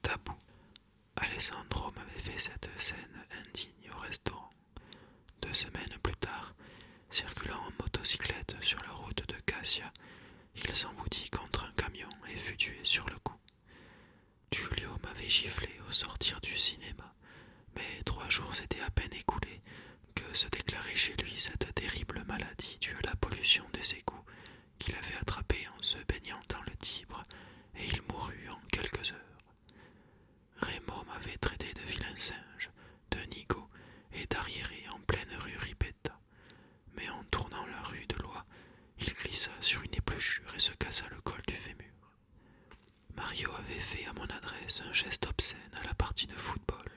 tabou. Alessandro m'avait fait cette scène indigne au restaurant. 2 semaines plus tard, circulant en motocyclette sur la route de Cassia, il s'emboutit contre un camion et fut tué sur le coup. Giulio m'avait giflé au sortir du cinéma, mais 3 jours s'étaient à peine écoulés que se déclarait chez lui cette terrible maladie due à la pollution des égouts qu'il avait attrapée en se baignant dans le Tibre, et il mourut en quelques heures. Raymond m'avait traité de vilain singe, de nigaud et d'arriéré en pleine rue Ripetta, mais en tournant la rue de Lois, il glissa sur une épluchure et se cassa le col du fémur. Mario avait fait à mon adresse un geste obscène à la partie de football,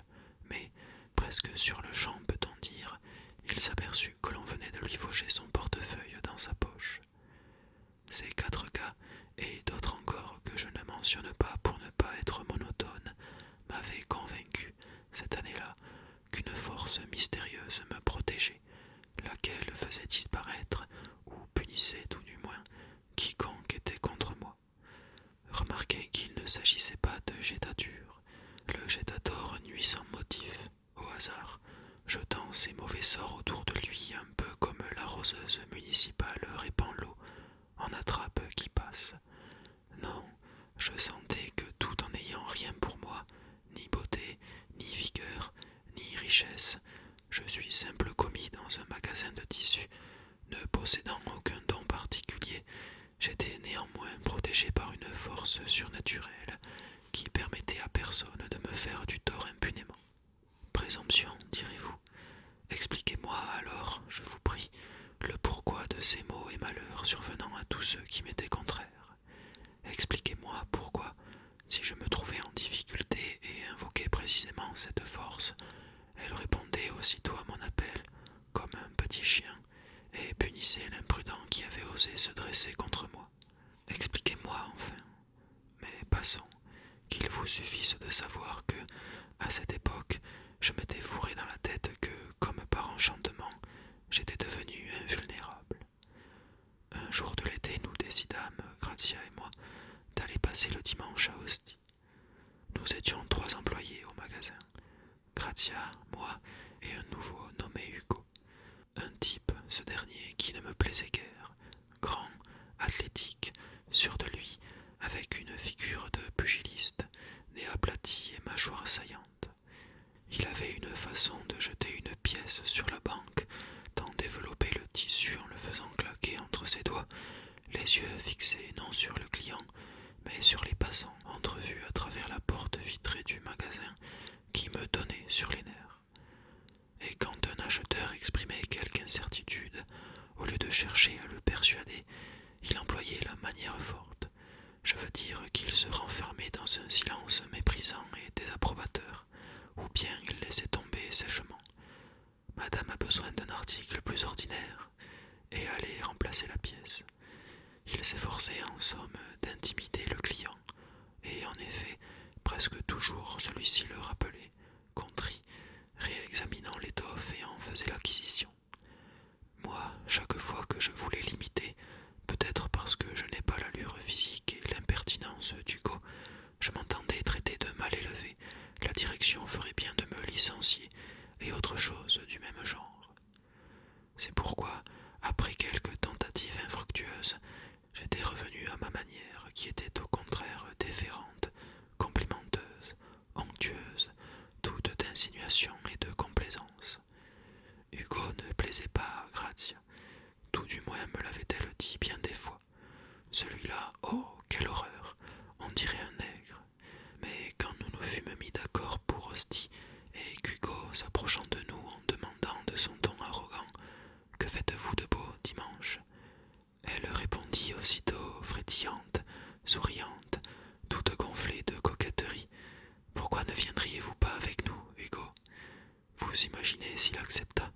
mais, presque sur le champ peut-on dire, il s'aperçut que l'on venait de lui faucher son portefeuille dans sa poche. Ces 4 cas, et d'autres encore que je ne mentionne pas pour ne pas être monotone, m'avaient convaincu, cette année-là, qu'une force mystérieuse me protégeait, laquelle faisait disparaître, ou punissait tout du moins, quiconque était contre moi. Remarquez qu'il ne s'agissait pas de jettature. Le jettator nuit sans motif, au hasard, jetant ses mauvais sorts autour de lui un peu comme l'arroseuse municipale répand l'eau en attrape qui passe. Non, je sentais que tout en n'ayant rien pour moi, ni beauté, ni vigueur, ni richesse, je suis simple commis dans un magasin de tissus, ne possédant aucun don particulier, j'étais néanmoins protégé par une force surnaturelle qui permettait à personne de me faire du tort impunément. Présomption, direz-vous. Expliquez-moi alors, je vous prie, le pourquoi de ces maux et malheurs survenant à tous ceux qui m'étaient contraires. Expliquez-moi pourquoi, si je me trouvais en difficulté et invoquais précisément cette force, elle répondait aussitôt à mon appel, comme un petit chien, et punissait l'imprudent qui avait osé se dresser contre moi. Expliquez-moi enfin. Mais passons, qu'il vous suffise de savoir que, à cette époque, je m'étais fourré dans la tête que, comme par enchantement, j'étais devenu invulnérable. Un jour de l'été, nous décidâmes, Grazia et moi, d'aller passer le dimanche à Ostie. Nous étions 3 employés au magasin, Grazia, moi et un nouveau nommé Hugo. Un type, ce dernier, qui ne me plaisait guère, grand, athlétique, sûr de lui, avec une figure de pugiliste, nez aplati et mâchoire saillante. Il avait une façon de jeter une pièce sur la banque, tant développer le tissu en le faisant claquer entre ses doigts, les yeux fixés non sur le client, mais sur les passants entrevus à travers la porte vitrée du magasin, qui me donnait sur les nerfs. Et quand un acheteur exprimait quelque incertitude, au lieu de chercher à le persuader, il employait la manière forte. Je veux dire qu'il se renfermait dans un silence méprisant et désapprobateur, ou bien il laissait tomber sèchement. Madame a besoin d'un article plus ordinaire, et allait remplacer la pièce. Il s'efforçait en somme d'intimider le client, et en effet, presque toujours celui-ci le rappelait, contrit, réexaminant l'étoffe et en faisait l'acquisition. Moi, chaque fois que je voulais l'imiter, peut-être parce que je n'ai pas l'allure physique et l'impertinence d'Hugo, je m'entendais traiter de mal élevé, la direction ferait bien de me licencier, et autre chose du même genre. C'est pourquoi, après quelques tentatives infructueuses, j'étais revenu à ma manière, qui était au contraire déférente, complimenteuse, onctueuse, toute d'insinuation et de complaisance. Hugo ne plaisait pas à Grazia, tout du moins me l'avait-elle dit bien des fois. Celui-là, oh, quelle horreur, on dirait un nègre. Mais quand nous nous fûmes mis d'accord pour Ostie, et qu'Hugo, s'approchant de nous en demandant de son ton arrogant « Que faites-vous de beau dimanche ?» elle répondit aussitôt frétillante, souriante, toute gonflée de coquetterie. « Pourquoi ne viendriez-vous pas avec nous, Hugo ?» Vous imaginez s'il accepta.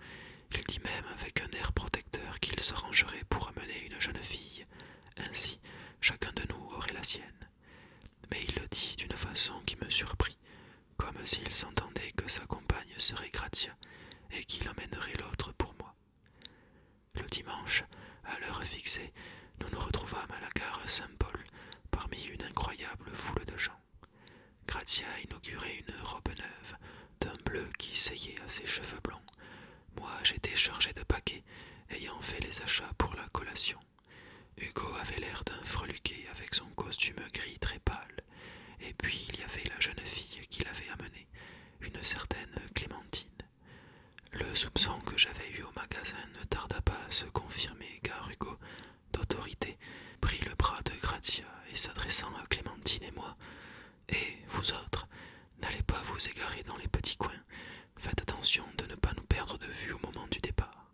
Il dit même avec un air protecteur qu'il s'arrangerait pour amener une jeune fille. Ainsi, chacun de nous aurait la sienne. Mais il le dit d'une façon qui me surprit, comme s'il s'entendait que sa compagne serait Grazia, et qu'il emmènerait l'autre pour moi. Le dimanche, à l'heure fixée, nous nous retrouvâmes à la gare Saint-Paul, parmi une incroyable foule de gens. Grazia inaugurait une robe neuve, d'un bleu qui seyait à ses cheveux blonds. Moi, j'étais chargé de paquets, ayant fait les achats pour la collation. Hugo avait l'air d'un freluquet avec son costume gris très pâle. Et puis il y avait la jeune fille qui l'avait amené, une certaine Clémentine. Le soupçon que j'avais eu au magasin ne tarda pas à se confirmer car Hugo, d'autorité, prit le bras de Grazia et s'adressant à Clémentine et moi, «Et vous autres, n'allez pas vous égarer dans les petits coins, faites attention de ne pas nous perdre de vue au moment du départ.»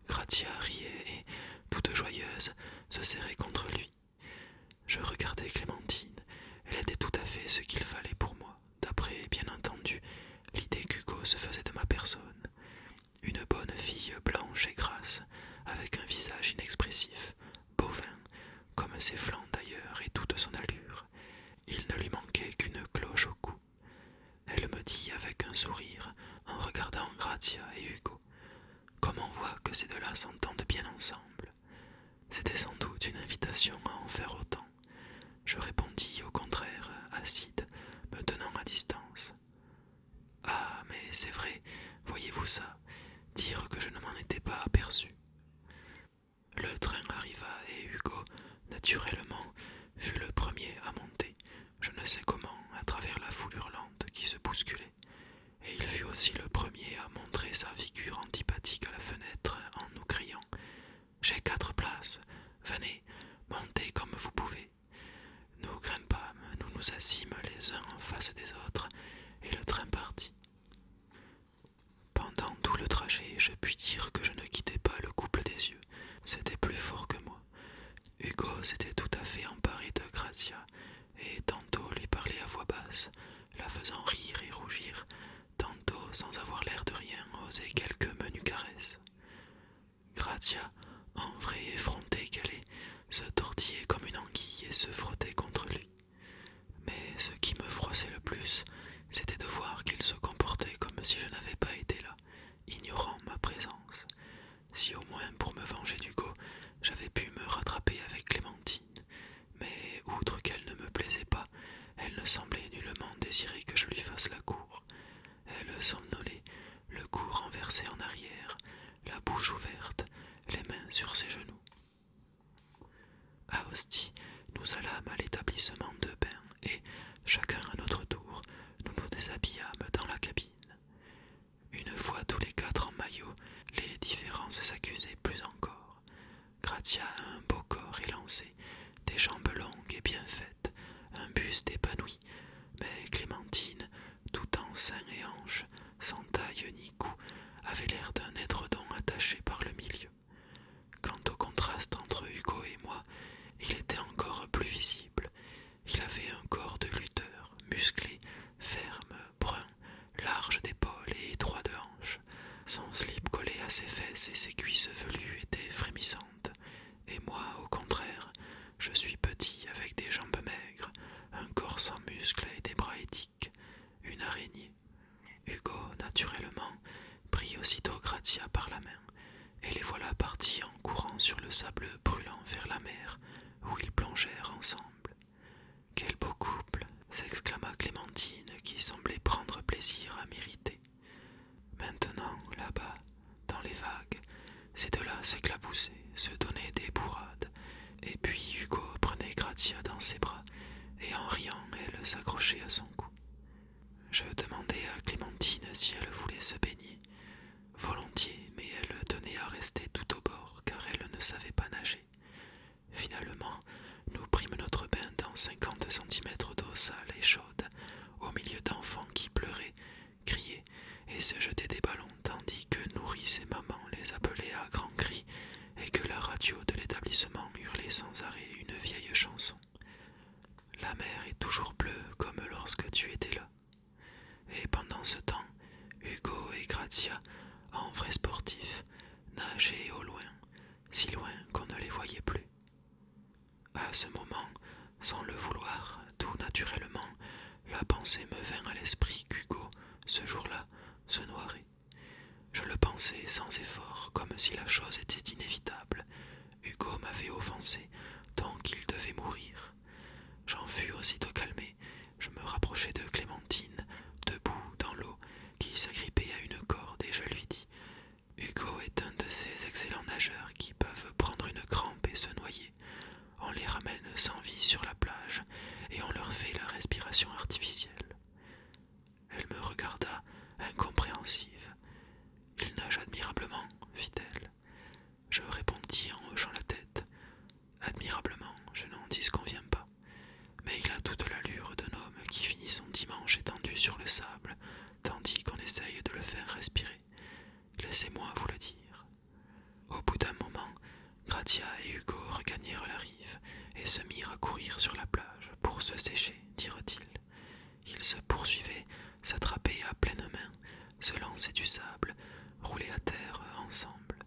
Grazia riait et, toute joyeuse, se serrait contre lui. Je regardais Clémentine. Elle était tout à fait ce qu'il fallait pour moi, d'après, bien entendu, l'idée qu'Hugo se faisait de ma personne. Une bonne fille blanche et grasse, avec un visage inexpressif, bovin, comme ses flancs d'ailleurs et toute son allure. Il ne lui manquait qu'une cloche au cou. Elle me dit avec un sourire, en regardant Grazia et Hugo, comme on voit que ces deux-là s'entendent bien ensemble. C'était sans doute une invitation à en faire autant. Je répondis au contraire, acide, me tenant à distance. Ah, mais c'est vrai, voyez-vous ça, dire que je ne m'en étais pas aperçu. Le train arriva et Hugo, naturellement, fut le premier à monter, je ne sais comment, à travers la foule hurlante qui se bousculait. Et il fut aussi le premier à montrer sa figure antipathique à la fenêtre en nous criant « J'ai 4 places, venez, montez comme vous pouvez. » Nous grimpâmes, nous nous assîmes les uns en face des autres, et le train partit. Pendant tout le trajet, je puis dire que je ne quittais pas le couple des yeux. C'était plus fort que moi. Hugo s'était tout à fait emparé de Grazia, et tantôt lui parlait à voix basse, la faisant rire et rougir, tantôt, sans avoir l'air de rien, osait quelques menues caresses. Grazia, en vraie effrontée qu'elle est, se tortillait comme une anguille et se frottait contre lui. Mais ce qui me froissait le plus, c'était de voir qu'il se comportait comme si je n'avais pas été là, ignorant ma présence. Si au moins pour me venger d'Hugo, j'avais pu me rattraper avec Clémentine. Mais outre qu'elle ne me plaisait pas, elle ne semblait nullement désirer que je lui fasse la cour. Elle somnolait, le cou renversé en arrière, la bouche ouverte, les mains sur ses genoux. À Ostie, nous allâmes à l'établissement de bain et, chacun à notre tour, nous nous déshabillâmes dans la cabine. Une fois tous les 4 en maillot, les différences s'accusaient plus encore. Grazia a un beau corps élancé, des jambes longues et bien faites, un buste épanoui, mais Clémentine, tout en sein et hanches, sans taille ni cou, avait l'air d'un édredon attaché par le milieu. Quant au contraste entre Hugo et moi, il était encore plus visible. Il avait un corps de lutteur, musclé, ferme, brun, large d'épaules et étroit de hanches. Son slip collé à ses fesses et ses cuisses velues étaient frémissantes. Et moi, au contraire, je suis petit avec des jambes maigres, un corps sans muscles et des bras étiques, une araignée. Hugo, naturellement, prit aussitôt Grazia par la main, et les voilà partis en courant sur le sable brûlant vers la mer, où ils plongèrent ensemble. « Quel beau couple !» s'exclama Clémentine, qui semblait prendre plaisir à m'irriter. Maintenant, là-bas, dans les vagues, ces deux-là s'éclaboussaient, se donnaient des bourrades, et puis Hugo prenait Grazia dans ses bras, et en riant, elle s'accrochait à son cou. Je demandai à Clémentine si elle voulait se baigner. Volontiers, mais elle tenait à rester tout au bord, car elle ne savait pas nager. Finalement, nous prîmes notre bain dans 50 centimètres d'eau sale et chaude, au milieu d'enfants qui pleuraient, criaient et se jetaient des ballons, tandis que nourrice et maman les appelaient à grands cris et que la radio de l'établissement hurlait sans arrêt une vieille chanson. La mer est toujours bleue comme lorsque tu étais là. Et pendant ce temps, Hugo et Grazia, en vrais sportifs, nageaient au loin, si loin qu'on ne les voyait plus. À ce moment, sans le vouloir, tout naturellement, la pensée me vint à l'esprit qu'Hugo, ce jour-là, se noierait. Je le pensais sans effort, comme si la chose était inévitable. Hugo m'avait offensé, donc il devait mourir. J'en fus aussitôt calmé, je me rapprochai de Clémentine, debout dans l'eau, qui s'agrippait à une corde, et je lui dis: Hugo est un de ces excellents nageurs qui peuvent prendre une crampe et se noyer. On les ramène sans vie sur la plage et on leur fait la respiration artificielle. Elle me regarda, incompréhensive. Il nage admirablement, fit-elle. Je répondis en hochant la tête. Admirablement, je n'en disconviens pas. Mais il a toute l'allure d'un homme qui finit son dimanche étendu sur le sable, tandis qu'on essaye de le faire respirer. Laissez-moi vous le dire. Au bout d'un moment, Gratia et Hugo regagnèrent la rive et se mirent à courir sur la plage pour se sécher, dirent-ils. Ils se poursuivaient, s'attrapaient à pleine main, se lançaient du sable, roulaient à terre ensemble.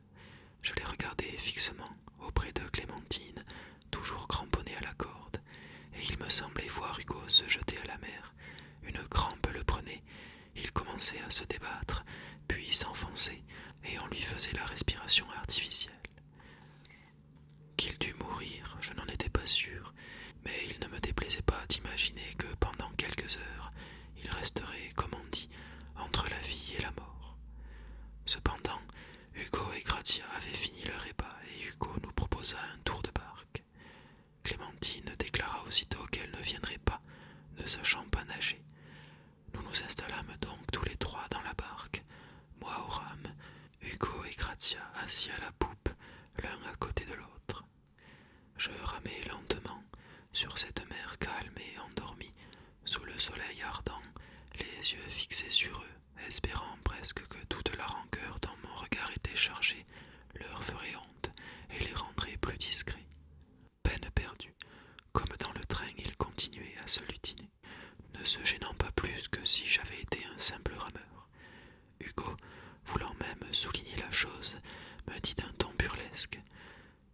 Je les regardais fixement auprès de Clémentine, toujours cramponnée à la corde, et il me semblait voir Hugo se jeter à la mer. Une crampe le prenait, il commençait à se débattre, puis s'enfoncer, et on lui faisait la respiration artificielle. Qu'il dût mourir, je n'en étais pas sûr, mais il ne me déplaisait pas d'imaginer que pendant quelques heures, il resterait, comme on dit, entre la vie et la mort. Cependant, Hugo et Gratia avaient fini leur repas et Hugo nous proposa un tour de barque. Clémentine déclara aussitôt qu'elle ne viendrait pas, ne sachant pas nager. Nous nous installâmes donc tous les trois dans la barque, moi au rame, Hugo et Gratia assis à la poupe, l'un à côté de l'autre. Je ramais lentement sur cette mer calme et endormie, sous le soleil ardent, les yeux fixés sur eux, espérant presque que toute la rancœur dont mon regard était chargé leur ferait honte et les rendrait plus discrets. Peine perdue, comme dans le train ils continuaient à se lutiner, ne se gênant pas plus que si j'avais été un simple rameur. Hugo, voulant même souligner la chose, me dit d'un ton burlesque: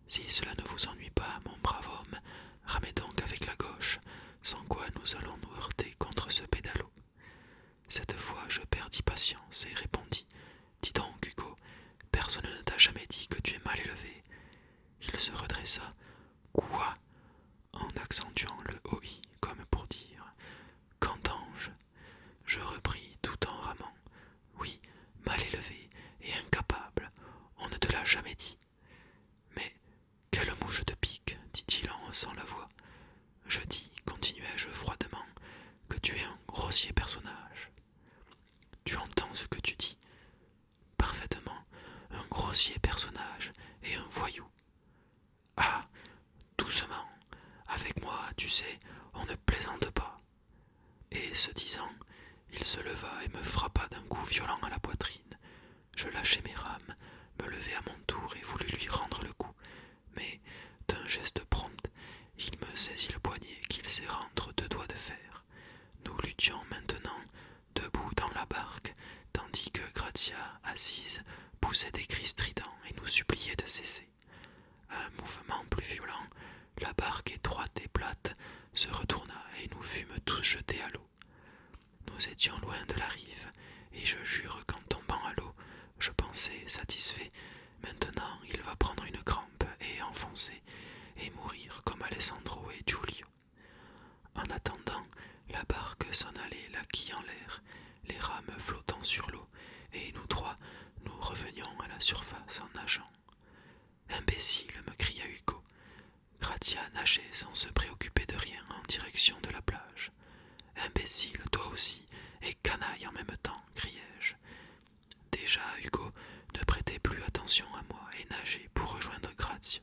Si cela ne vous ennuie pas, mon brave homme, ramez donc avec la gauche, sans quoi nous allons nous heurter contre ce pédalo. Cette fois je perdis patience et répondis: Dis donc, Hugo, personne ne t'a jamais dit que tu es mal élevé. Il se redressa. Quoi? En accentuant le OI, comme pour dire: Qu'entends-je? Je repris tout en ramant: Oui, mal élevé et incapable, on ne te l'a jamais dit. Mais quelle mouche de pique, dit-il en haussant la voix. Je dis, continuai-je froidement, que tu es un grossier personnage. Tu entends ce que tu dis? Parfaitement, un grossier personnage et un voyou. Ah, doucement, avec moi, tu sais, on ne plaisante pas. Et ce disant, il se leva et me frappa d'un coup violent à la poitrine. Je lâchai mes rames, me levai à mon tour et voulus lui rendre le coup. Mais, d'un geste prompt, il me saisit le poignet qu'il serra entre deux doigts de fer. Nous luttions maintenant, debout dans la barque, tandis que Gratia, assise, poussait des cris stridents et nous suppliait de cesser. À un mouvement plus violent, la barque étroite et plate se retourna et nous fûmes tous jetés à l'eau. Nous étions loin de la rive, et je jure qu'en tombant à l'eau, je pensais, satisfait, maintenant il va prendre une crampe et enfoncer, et mourir comme Alessandro et Giulio. En attendant, la barque s'en allait la quille en l'air, les rames flottant sur l'eau, et nous trois, nous revenions à la surface en nageant. Imbécile, me cria Hugo. Gratia nageait sans se préoccuper de rien en direction de la plage. Imbécile, toi aussi, et canaille en même temps, criai-je. Déjà, Hugo ne prêtait plus attention à moi et nageait pour rejoindre Gratia.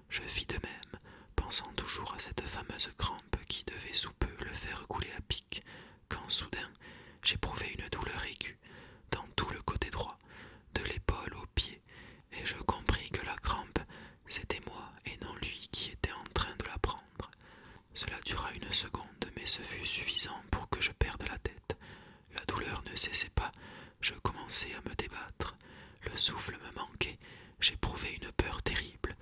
Je fis de même, pensant toujours à cette fameuse crampe qui devait sous peu le faire couler à pic, quand soudain j'éprouvai une douleur aiguë dans tout le côté droit, de l'épaule au pied, et je compris que la crampe, c'était moi et non lui qui était en train de la prendre. Cela dura une seconde, mais ce fut suffisant pour que je perde la tête. La douleur ne cessait pas, je commençai à me débattre. Le souffle me manquait, j'éprouvais une peur terrible.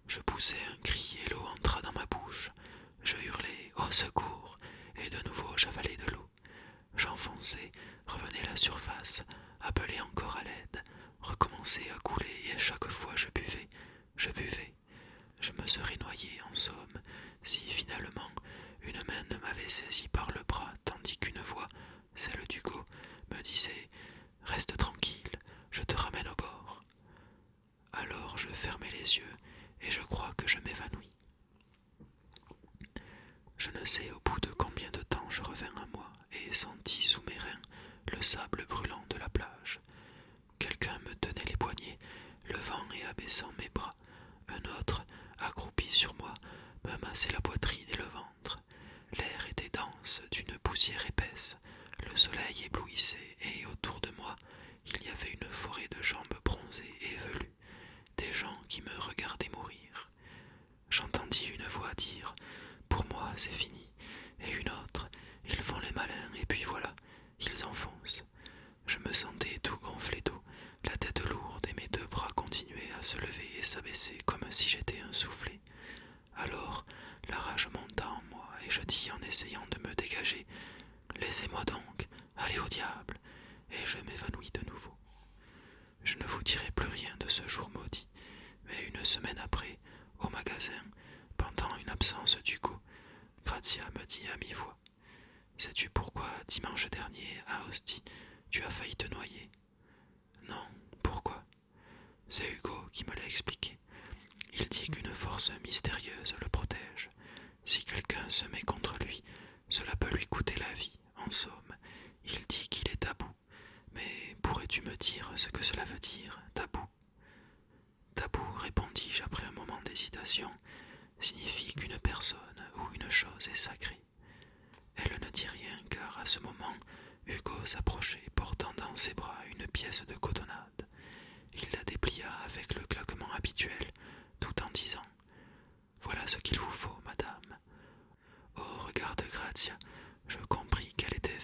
Je poussai un cri et l'eau entra dans ma bouche. Je hurlai « Au secours !» et de nouveau j'avalai de l'eau. J'enfonçai, revenais à la surface, appelai encore à l'aide, recommençai à couler et à chaque fois je buvais. Je me serais noyé en somme si finalement une main ne m'avait saisi par le bras lumière épaisse, le soleil éblouissait et autour de moi, il y avait une forêt de jambes bronzées et velues, des gens qui me regardaient mourir. J'entendis une voix dire « Pour moi, c'est fini », et une autre « Ils font les malins et puis voilà, ils enfoncent ». Je me sentais tout gonflé d'eau, la tête lourde et mes deux bras continuaient à se lever et s'abaisser comme si j'étais un soufflet. Alors, la rage monta en moi et je dis en essayant de me dégager « Laissez-moi donc, allez au diable !» et je m'évanouis de nouveau. Je ne vous dirai plus rien de ce jour maudit, mais une semaine après, au magasin, pendant une absence d'Hugo, Grazia me dit à mi-voix « Sais-tu pourquoi, dimanche dernier, à Ostie, tu as failli te noyer ?»« Non, pourquoi ?» C'est Hugo qui me l'a expliqué. Il dit qu'une force mystérieuse le protège. Si quelqu'un se met contre lui, cela peut lui coûter la vie. En somme, il dit qu'il est tabou. Mais pourrais-tu me dire ce que cela veut dire, tabou ? Tabou, répondis-je après un moment d'hésitation, signifie qu'une personne ou une chose est sacrée. Elle ne dit rien car à ce moment, Hugo s'approchait portant dans ses bras une pièce de cotonnade. Il la déplia avec le claquement habituel, tout en disant « Voilà ce qu'il vous faut, madame. » Au regard de Grazia, je compris qu'elle était